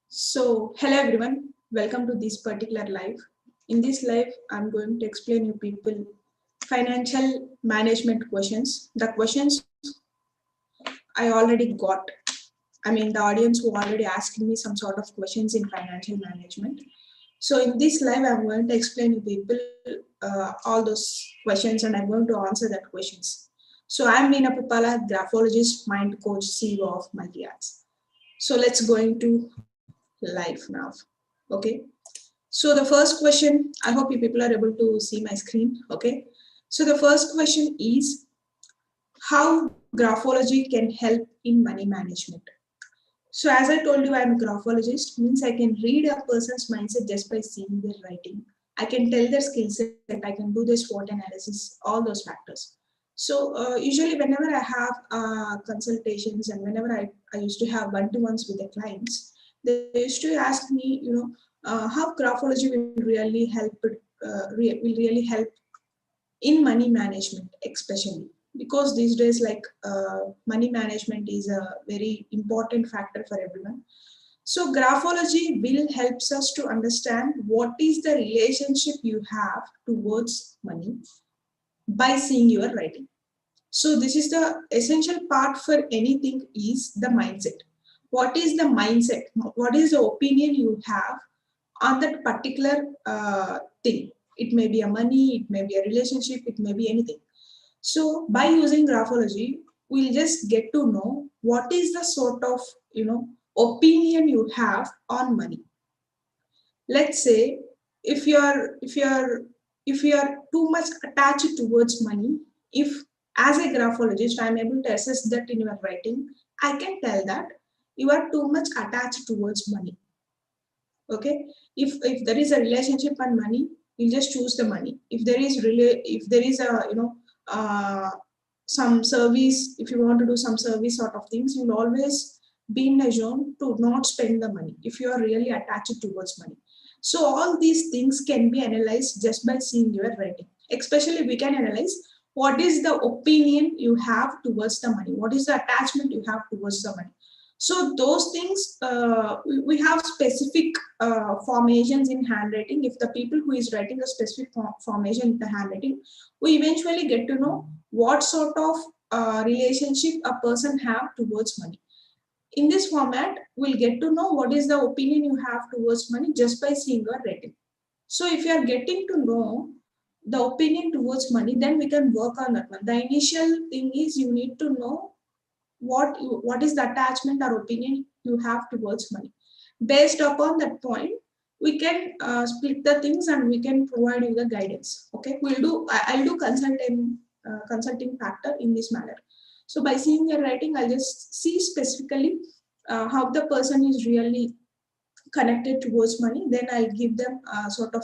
So, hello everyone, welcome to this particular live. In this live, I'm going to explain you people financial management questions. The questions I already got. I mean, the audience who already asked me some sort of questions in financial management. So, in this live, I'm going to explain you people all those questions and I'm going to answer that questions. So, I'm Veena Puppala, graphologist, mind coach, CEO of Multi Arts. So, let's go into live now. Okay. So the first question, I hope you people are able to see my screen. Okay. So the first question is how graphology can help in money management. So as I told you, I'm a graphologist, means I can read a person's mindset just by seeing their writing. I can tell their skill set, I can do their SWOT analysis, all those factors. So usually whenever I have consultations and whenever I used to have one-to-ones with the clients, they used to ask me, how graphology will really help, will really help in money management, especially because these days, like money management is a very important factor for everyone. So graphology will helps us to understand what is the relationship you have towards money by seeing your writing. So this is the essential part for anything is the mindset. What is the mindset? What is the opinion you have on that particular thing? It may be a money, it may be a relationship, it may be anything. So by using graphology, we'll just get to know what is the sort of opinion you have on money. Let's say if you are too much attached towards money, if as a graphologist I'm able to assess that in your writing, I can tell that you are too much attached towards money. Okay, if there is a relationship and money, you just choose the money. If there is if there is a uh, some service, if you want to do some service sort of things, you'll always be in a zone to not spend the money if you are really attached towards money. So all these things can be analyzed just by seeing your writing. Especially we can analyze what is the opinion you have towards the money, what is the attachment you have towards the money. So those things, we have specific formations in handwriting. If the people who is writing a specific formation in the handwriting, we eventually get to know what sort of relationship a person have towards money. In this format, we'll get to know what is the opinion you have towards money just by seeing your writing. So if you are getting to know the opinion towards money, then we can work on that one. The initial thing is you need to know what is the attachment or opinion you have towards money. Based upon that point, we can split the things and we can provide you the guidance. Okay, I'll do consulting factor in this manner. So by seeing your writing, I'll just see specifically how the person is really connected towards money. Then I'll give them sort of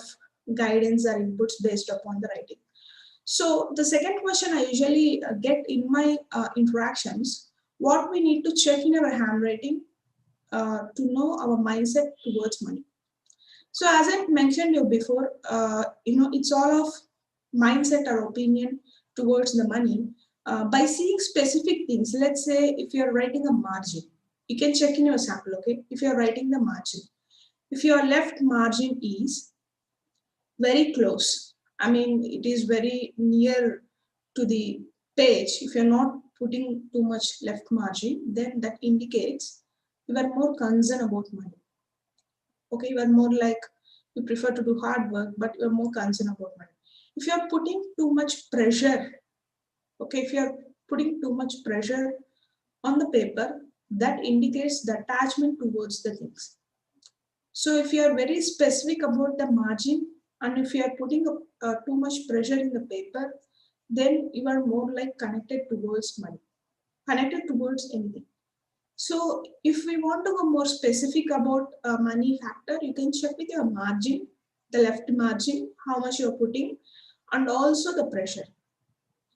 guidance or inputs based upon the writing. So the second question I usually get in my interactions, what we need to check in our handwriting to know our mindset towards money. So as I mentioned you before, it's all of mindset or opinion towards the money by seeing specific things. Let's say if you're writing a margin, you can check in your sample, okay? If you're writing the margin, if your left margin is very close, I mean, it is very near to the page, if you're not putting too much left margin, then that indicates you are more concerned about money. Okay, you are more like you prefer to do hard work, but you are more concerned about money. If you are putting too much pressure, okay, if you are putting too much pressure on the paper, that indicates the attachment towards the things. So if you are very specific about the margin and if you are putting too much pressure in the paper, then you are more like connected towards money, connected towards anything. So if we want to go more specific about money factor, you can check with your margin, the left margin, how much you're putting, and also the pressure.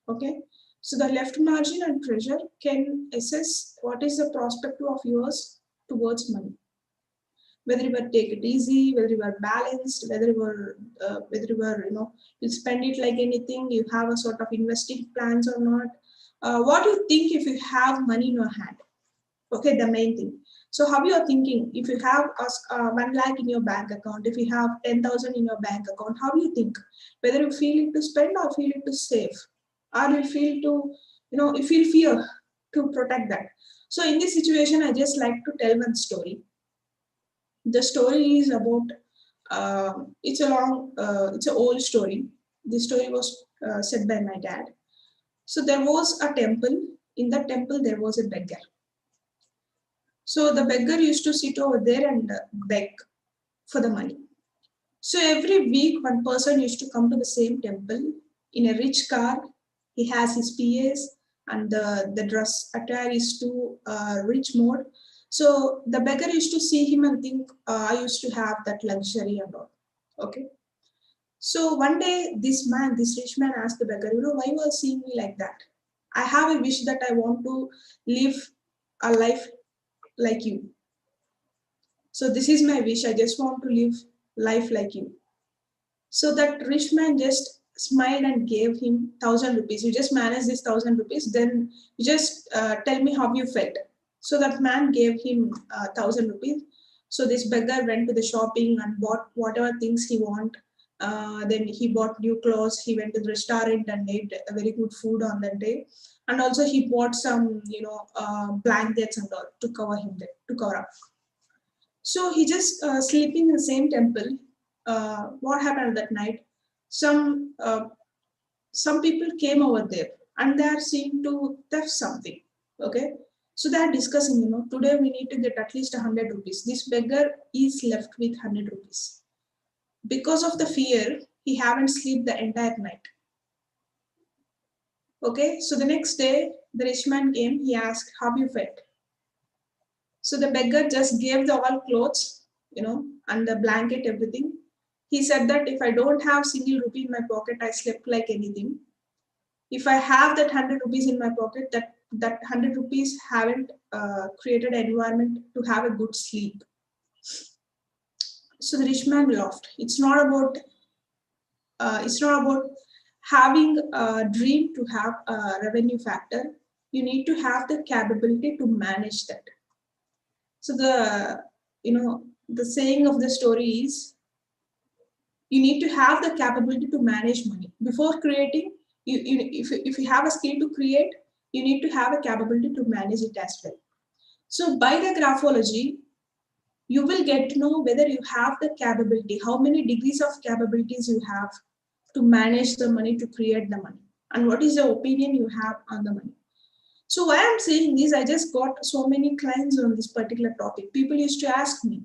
Okay. So the left margin and pressure can assess what is the perspective of yours towards money. Whether you will take it easy, whether you are balanced, whether you are, you spend it like anything, you have a sort of investing plans or not, What do you think if you have money in your hand? Okay, the main thing. So how you are thinking if you have 1 lakh in your bank account, if you have 10,000 in your bank account, how do you think? Whether you feel it to spend or feel it to save, or you feel to, you feel fear to protect that. So in this situation, I just like to tell one story. The story is about it's an old story. This story was said by my dad. So there was a temple. In that temple, there was a beggar. So the beggar used to sit over there and beg for the money. So every week, one person used to come to the same temple in a rich car. He has his PAs, and the dress attire is to rich mode. So the beggar used to see him and think, I used to have that luxury and all. Okay. So one day, this rich man asked the beggar, why you are seeing me like that? I have a wish that I want to live a life like you. So this is my wish. I just want to live life like you. So that rich man just smiled and gave him 1,000 rupees. You just manage this 1,000 rupees, then you just tell me how you felt. So that man gave him 1,000 rupees. So this beggar went to the shopping and bought whatever things he want. Then he bought new clothes. He went to the restaurant and ate a very good food on that day. And also he bought some, blankets and all to cover him there, to cover up. So he just sleeping in the same temple. What happened that night? Some uh, some people came over there and they are seeing to theft something. Okay, so they are discussing. Today we need to get at least 100 rupees. This beggar is left with 100 rupees. Because of the fear, he haven't slept the entire night. Okay, so the next day the rich man came. He asked, "How you felt?" So the beggar just gave the all clothes, and the blanket, everything. He said that if I don't have single rupee in my pocket, I slept like anything. If I have that 100 rupees in my pocket, that 100 rupees haven't created an environment to have a good sleep. So the rich man laughed. It's not about having a dream to have a revenue factor. You need to have the capability to manage that. So the saying of the story is you need to have the capability to manage money before creating. If you have a skill to create, you need to have a capability to manage it as well. So by the graphology, you will get to know whether you have the capability, how many degrees of capabilities you have to manage the money, to create the money, and what is the opinion you have on the money. So why I'm saying is I just got so many clients on this particular topic. People used to ask me,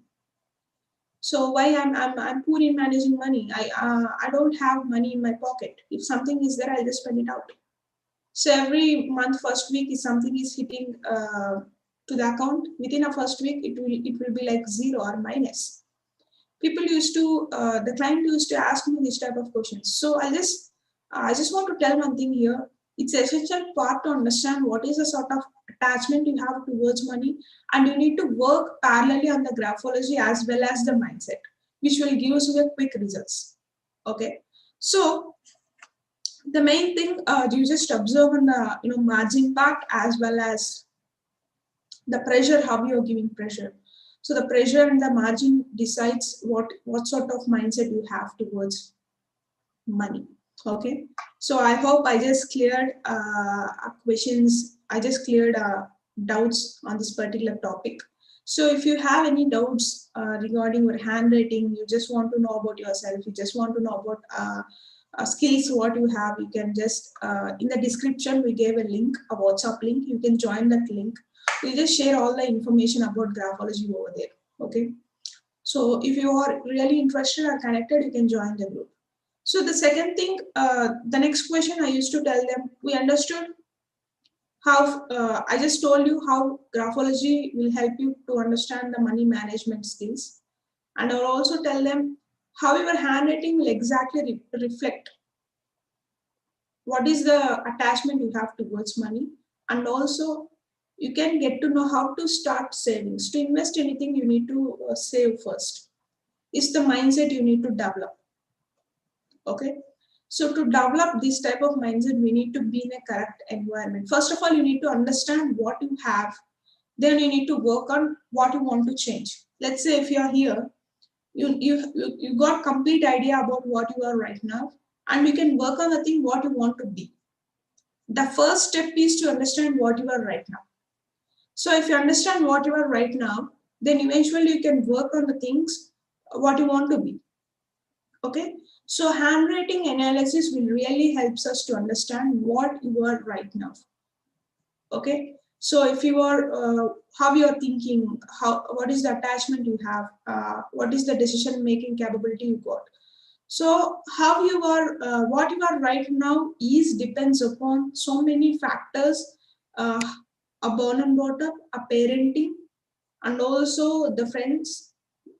so why I'm poor in managing money. I don't have money in my pocket. If something is there, I'll just spend it out. So every month, first week, if something is hitting to the account, within a first week, it will be like zero or minus. People used to the client used to ask me this type of questions. So I just want to tell one thing here. It's an essential part to understand what is the sort of attachment you have towards money, and you need to work parallelly on the graphology as well as the mindset, which will give you a quick results. Okay, so the main thing you just observe on the margin part as well as the pressure, how you're giving pressure. So the pressure and the margin decides what sort of mindset you have towards money. Okay, so I hope I just cleared questions. I just cleared doubts on this particular topic. So if you have any doubts regarding your handwriting, you just want to know about yourself, you just want to know about skills what you have, you can just in the description we gave a link, a WhatsApp link. You can join that link. We'll just share all the information about graphology over there. Okay, so if you are really interested or connected, you can join the group. So the second thing, the next question I used to tell them, we understood how, I just told you how graphology will help you to understand the money management skills. And I'll also tell them how your handwriting will exactly reflect what is the attachment you have towards money. And also you can get to know how to start savings. To invest anything, you need to save first. It's the mindset you need to develop. Okay, So to develop this type of mindset, we need to be in a correct environment. First of all, you need to understand what you have. Then you need to work on what you want to change. Let's say if you are here, you got complete idea about what you are right now, and you can work on the thing what you want to be. The first step is to understand what you are right now. So if you understand what you are right now, then eventually you can work on the things what you want to be. Okay, so handwriting analysis will really helps us to understand what you are right now. Okay, so if you are how you are thinking, how what is the attachment you have, what is the decision making capability you got. So how you are, what you are right now is depends upon so many factors, uh, a born and brought up, a parenting, and also the friends,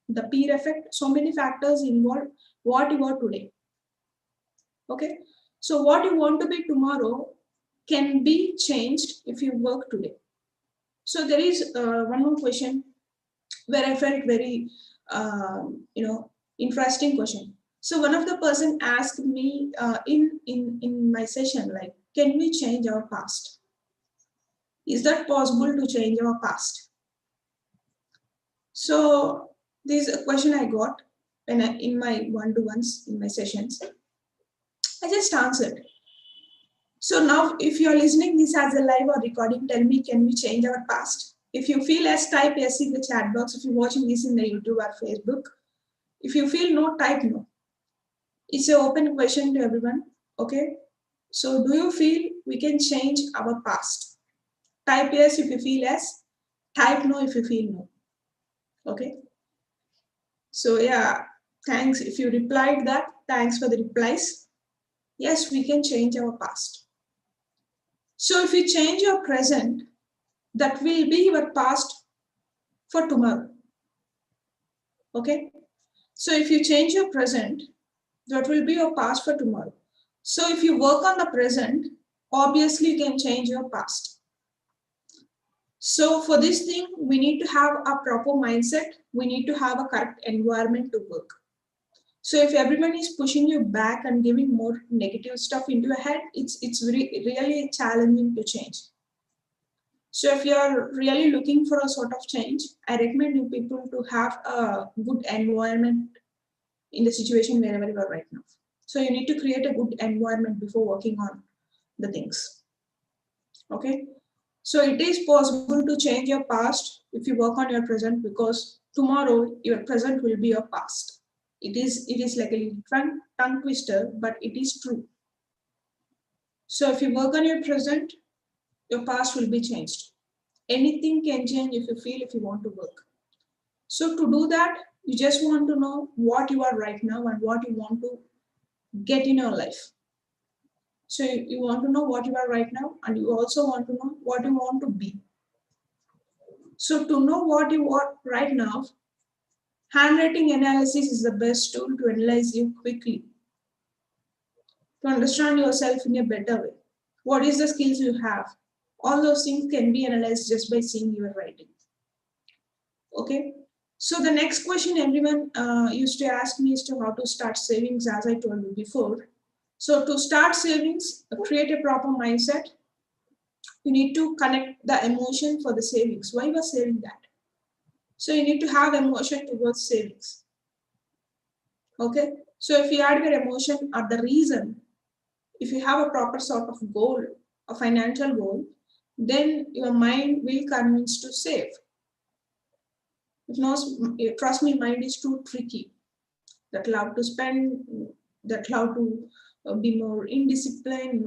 the peer effect. So many factors involved what you are today. Okay, so what you want to be tomorrow can be changed if you work today. So there is one more question where I felt very, interesting question. So one of the person asked me in my session, like, can we change our past? Is that possible to change our past? So this is a question I got in my one-to-ones in my sessions. I just answered. So now, if you are listening this as a live or recording, tell me, can we change our past? If you feel yes, type yes in the chat box. If you're watching this in the YouTube or Facebook, if you feel no, type no. It's an open question to everyone. Okay. So do you feel we can change our past? Type yes if you feel yes. Type no if you feel no. Okay. So yeah, thanks. If you replied that, thanks for the replies. Yes, we can change our past. So if you change your present, that will be your past for tomorrow. Okay. So if you change your present, that will be your past for tomorrow. So if you work on the present, obviously you can change your past. So for this thing, we need to have a proper mindset. We need to have a correct environment to work. So if everyone is pushing you back and giving more negative stuff into your head, it's really challenging to change. So if you are really looking for a sort of change, I recommend you people to have a good environment in the situation wherever you are right now. So you need to create a good environment before working on the things. Okay. So it is possible to change your past if you work on your present, because tomorrow your present will be your past. It is like a tongue twister, but it is true. So if you work on your present, your past will be changed. Anything can change if you feel, if you want to work. So to do that, you just want to know what you are right now and what you want to get in your life. So you want to know what you are right now, and you also want to know what you want to be. So to know what you are right now, handwriting analysis is the best tool to analyze you quickly, to understand yourself in a better way. What is the skills you have? All those things can be analyzed just by seeing your writing. Okay. So the next question everyone used to ask me is to how to start savings, as I told you before. So to start savings, create a proper mindset. You need to connect the emotion for the savings. Why you are saving that? So you need to have emotion towards savings. Okay. So if you add your emotion or the reason, if you have a proper sort of goal, a financial goal, then your mind will convince to save. If not, trust me, mind is too tricky. That love to spend, that love to be more indisciplined.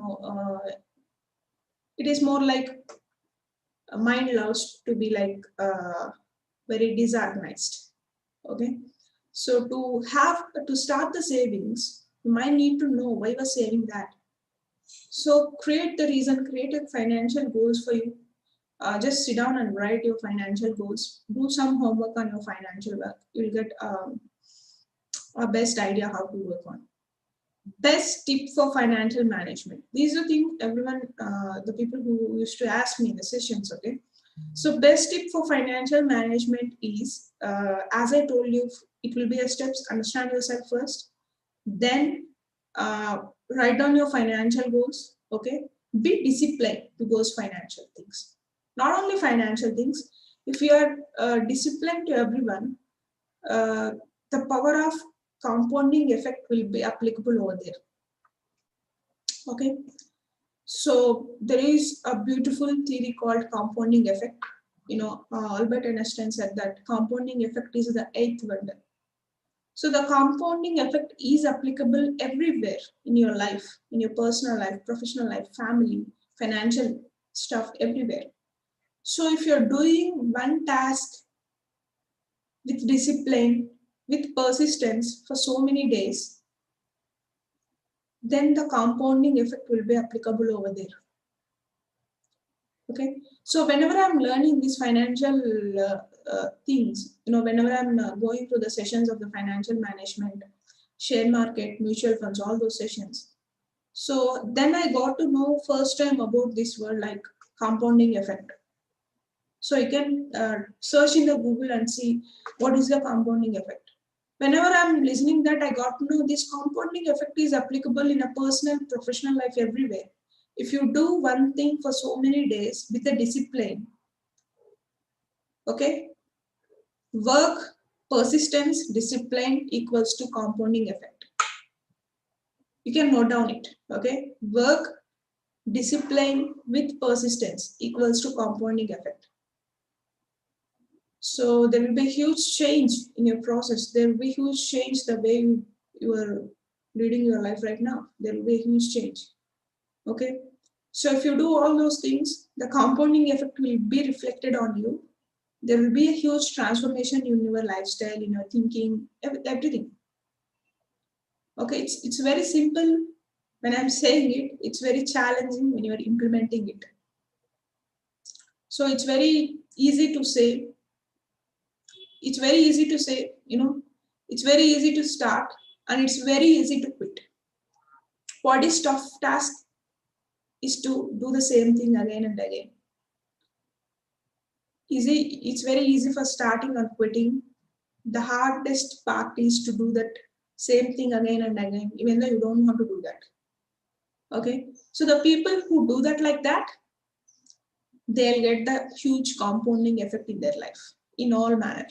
It is more like mind loves to be like very disorganized. Okay, so to start the savings, you might need to know why you're saving that. So create the reason, create a financial goals for you. Just sit down and write your financial goals. Do some homework on your financial work. You'll get a best idea how to work on. Best tip for financial management. These are things everyone, the people who used to ask me in the sessions. Okay, so best tip for financial management is, as I told you, it will be a steps. Understand yourself first, then write down your financial goals. Okay, be disciplined to those financial things. Not only financial things. If you are disciplined to everyone, uh, the power of compounding effect will be applicable over there. Okay, so there is a beautiful theory called compounding effect. Albert Einstein said that compounding effect is the eighth wonder. So the compounding effect is applicable everywhere in your life, in your personal life, professional life, family, financial stuff, everywhere. So if you're doing one task with discipline, with persistence for so many days, then the compounding effect will be applicable over there. Okay, so whenever I'm learning these financial things, whenever I'm going through the sessions of the financial management, share market, mutual funds, all those sessions, so then I got to know first time about this word like compounding effect. So you can search in the Google and see what is the compounding effect. Whenever I'm listening that, I got to know this compounding effect is applicable in a personal, professional life everywhere. If you do one thing for so many days with a discipline, okay, work, persistence, discipline equals to compounding effect. You can note down it, okay? Work, discipline with persistence equals to compounding effect. So there will be a huge change in your process. There will be a huge change the way you are leading your life right now. There will be a huge change. Okay. So if you do all those things, the compounding effect will be reflected on you. There will be a huge transformation in your lifestyle, in your thinking, everything. Okay, it's very simple when I'm saying it. It's very challenging when you are implementing it. So it's very easy to say. It's very easy to say, it's very easy to start and it's very easy to quit. What is tough task is to do the same thing again and again. It's very easy for starting and quitting. The hardest part is to do that same thing again and again, even though you don't want to do that. Okay, so the people who do that like that, they'll get the huge compounding effect in their life in all manner.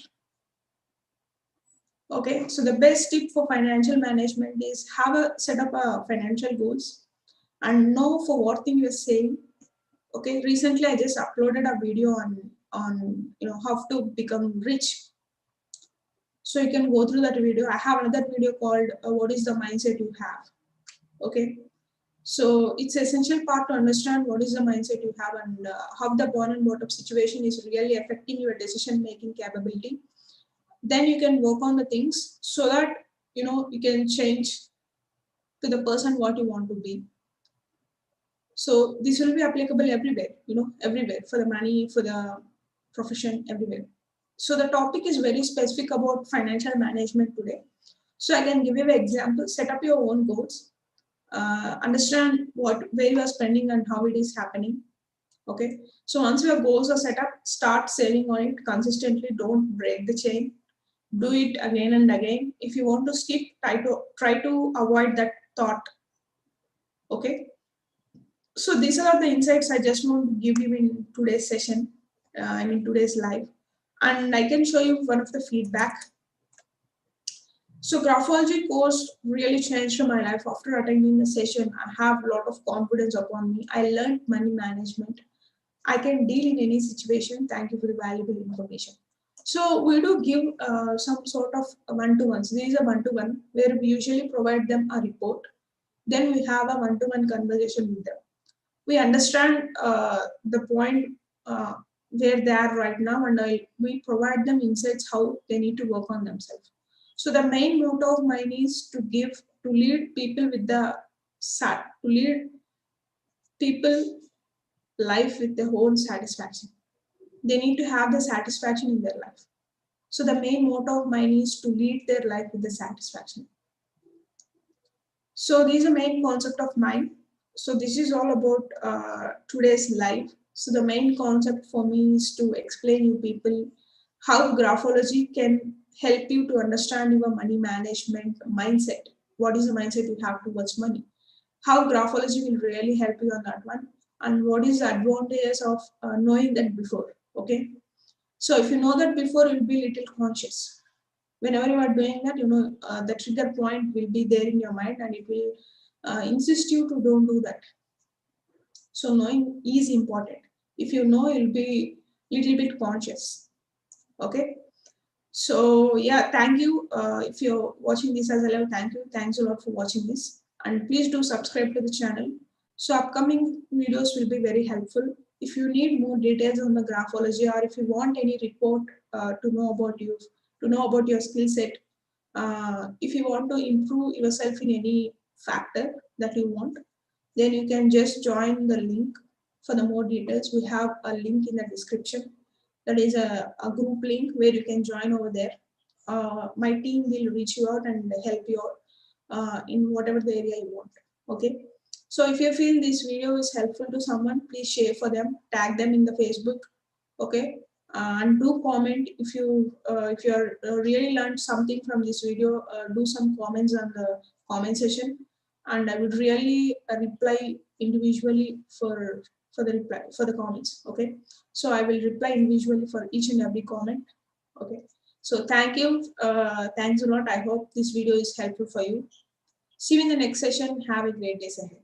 Okay, so the best tip for financial management is have a set up a financial goals and know for what thing you're saying. Okay, recently I just uploaded a video on how to become rich. So you can go through that video. I have another video called what is the mindset you have. Okay, so it's an essential part to understand what is the mindset you have and how the born and brought up situation is really affecting your decision making capability. Then you can work on the things so that you can change to the person what you want to be. So this will be applicable everywhere, everywhere, for the money, for the profession, everywhere. So the topic is very specific about financial management today. So I can give you an example. Set up your own goals, understand where you are spending and how it is happening. Okay, so once your goals are set up, start saving on it consistently. Don't break the chain. Do it again and again. If you want to skip, try to avoid that thought. Okay, so these are the insights I just want to give you in today's session. Today's live, and I can show you one of the feedback. So Graphology course really changed my life. After attending the session, I have a lot of confidence upon me. I learned money management. I can deal in any situation. Thank you for the valuable information. So we do give some sort of one-to-ones. There is a one-to-one where we usually provide them a report. Then we have a one-to-one conversation with them. We understand the point where they are right now, and we provide them insights how they need to work on themselves. So the main motto of mine is to lead people with the to lead people life with their own satisfaction. They need to have the satisfaction in their life. So the main motto of mine is to lead their life with the satisfaction. So this is the main concept of mine. So this is all about today's live. So the main concept for me is to explain you people how graphology can help you to understand your money management mindset. What is the mindset you have towards money? how graphology will really help you on that one, and what is the advantages of knowing that before. Okay, so if you know that before, you'll be little conscious. Whenever you are doing that, the trigger point will be there in your mind, and it will insist you to don't do that. So knowing is important. If you know, you'll be little bit conscious. Okay. So yeah, thank you. If you're watching this as a live, thank you. Thanks a lot for watching this, and please do subscribe to the channel. So upcoming videos will be very helpful. If you need more details on the graphology, or if you want any report to know about you, to know about your skill set, if you want to improve yourself in any factor that you want, then you can just join the link for the more details. We have a link in the description. That is a group link where you can join over there. My team will reach you out and help you out in whatever the area you want. Okay. So if you feel this video is helpful to someone, please share for them, tag them in the Facebook. Okay. And do comment if you are really learned something from this video. Do some comments on the comment section, and I would really reply individually for the reply for the comments. Okay, so I will reply individually for each and every comment. Okay, so thank you. Thanks a lot. I hope this video is helpful for you. See you in the next session. Have a great day ahead.